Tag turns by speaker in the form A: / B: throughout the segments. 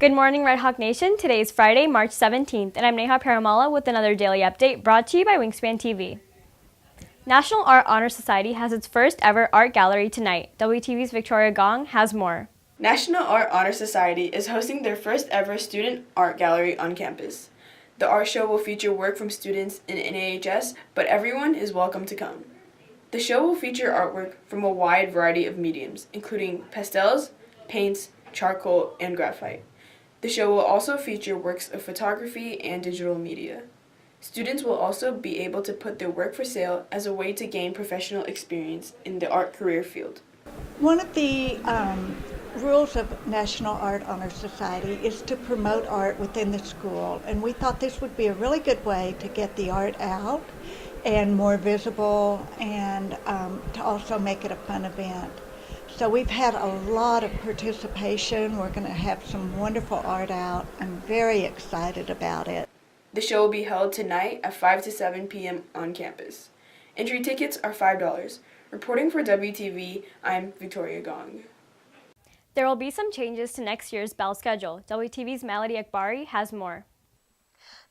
A: Good morning, Red Hawk Nation. Today is Friday, March 17th, and I'm Neha Perumalla with another daily update brought to you by Wingspan TV. National Art Honor Society has its first ever art gallery tonight. WTV's Victoria Gong has more.
B: National Art Honor Society is hosting their first ever student art gallery on campus. The art show will feature work from students in NAHS, but everyone is welcome to come. The show will feature artwork from a wide variety of mediums, including pastels, paints, charcoal, and graphite. The show will also feature works of photography and digital media. Students will also be able to put their work for sale as a way to gain professional experience in the art career field.
C: One of the rules of National Art Honor Society is to promote art within the school, and we thought this would be a really good way to get the art out and more visible, and to also make it a fun event. So we've had a lot of participation. We're going to have some wonderful art out. I'm very excited about it.
B: The show will be held tonight at 5 to 7 p.m. on campus. Entry tickets are $5. Reporting for WTV, I'm Victoria Gong.
A: There will be some changes to next year's bell schedule. WTV's Melody Akbari has more.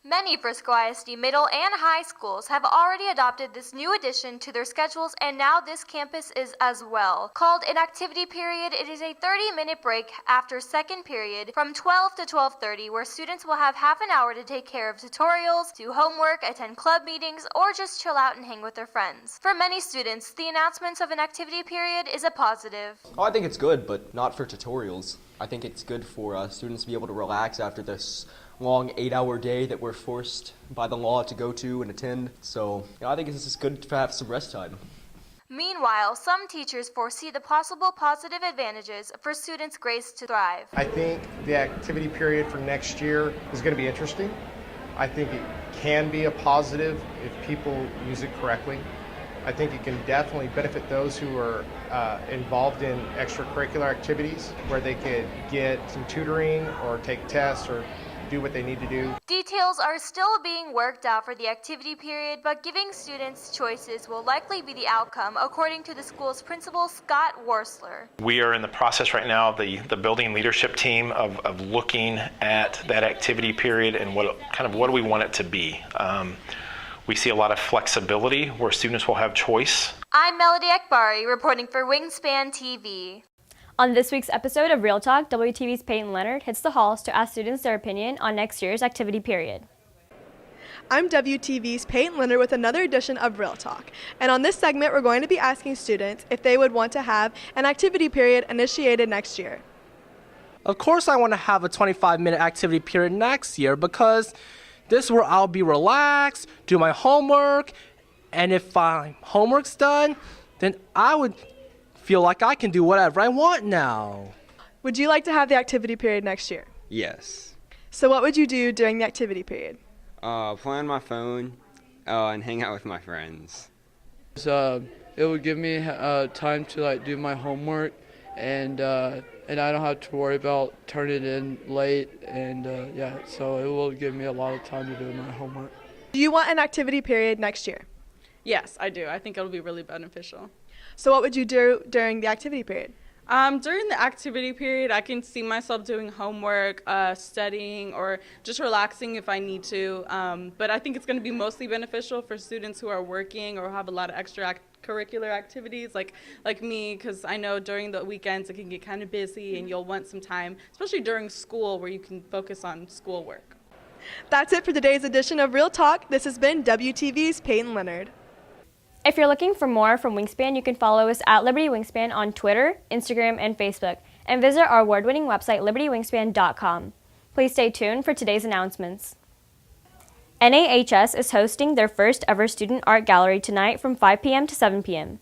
D: Many Frisco ISD middle and high schools have already adopted this new addition to their schedules, and now this campus is as well. Called an activity period, it is a 30-minute break after second period from 12 to 12:30, where students will have half an hour to take care of tutorials, do homework, attend club meetings, or just chill out and hang with their friends. For many students, the announcements of an activity period is a positive.
E: Oh, I think it's good, but not for tutorials. I think it's good for students to be able to relax after this long 8-hour day that we're forced by the law to go to and attend. So I think it's just good to have some rest time.
D: Meanwhile, some teachers foresee the possible positive advantages for students' grades to thrive.
F: I think the activity period for next year is going to be interesting. I think it can be a positive if people use it correctly. I think it can definitely benefit those who are involved in extracurricular activities, where they could get some tutoring or take tests or do what they need to do.
D: Details are still being worked out for the activity period, but giving students choices will likely be the outcome, according to the school's principal, Scott Worsler.
G: We are in the process right now, the building leadership team, of looking at that activity period and what do we want it to be. We see a lot of flexibility where students will have choice.
D: I'm Melody Akbari, reporting for Wingspan TV.
A: On this week's episode of Real Talk, WTV's Peyton Leonard hits the halls to ask students their opinion on next year's activity period.
H: I'm WTV's Peyton Leonard with another edition of Real Talk. And on this segment, we're going to be asking students if they would want to have an activity period initiated next year.
I: Of course I want to have a 25-minute activity period next year, because this is where I'll be relaxed, do my homework, and if my homework's done, then I would feel like I can do whatever I want now.
H: Would you like to have the activity period next year?
J: Yes.
H: So what would you do during the activity period?
J: Play on my phone and hang out with my friends.
K: So it would give me time to do my homework, and I don't have to worry about turning it in late, and so it will give me a lot of time to do my homework.
H: Do you want an activity period next year?
L: Yes, I do. I think it'll be really beneficial.
H: So what would you do during the activity period?
L: During the activity period, I can see myself doing homework, studying, or just relaxing if I need to. But I think it's going to be mostly beneficial for students who are working or have a lot of extracurricular activities like me, because I know during the weekends it can get kind of busy and you'll want some time, especially during school, where you can focus on schoolwork.
H: That's it for today's edition of Real Talk. This has been WTV's Peyton Leonard.
A: If you're looking for more from Wingspan, you can follow us at Liberty Wingspan on Twitter, Instagram, and Facebook, and visit our award-winning website, libertywingspan.com. Please stay tuned for today's announcements. NAHS is hosting their first ever student art gallery tonight from 5 p.m. to 7 p.m.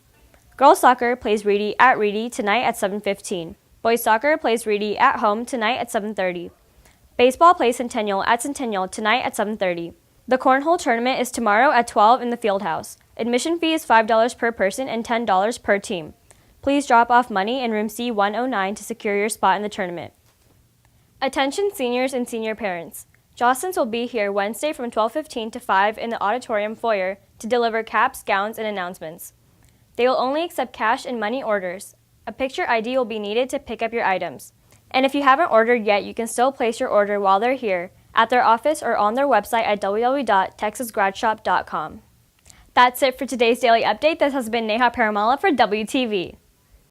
A: Girls soccer plays Reedy at Reedy tonight at 7:15. Boys soccer plays Reedy at home tonight at 7:30. Baseball plays Centennial at Centennial tonight at 7:30. The cornhole tournament is tomorrow at 12 in the field house. Admission fee is $5 per person and $10 per team. Please drop off money in room C109 to secure your spot in the tournament. Attention seniors and senior parents. Jostens will be here Wednesday from 12:15 to 5 in the auditorium foyer to deliver caps, gowns, and announcements. They will only accept cash and money orders. A picture ID will be needed to pick up your items. And if you haven't ordered yet, you can still place your order while they're here, at their office or on their website at www.texasgradshop.com. That's it for today's Daily Update. This has been Neha Perumalla for WTV.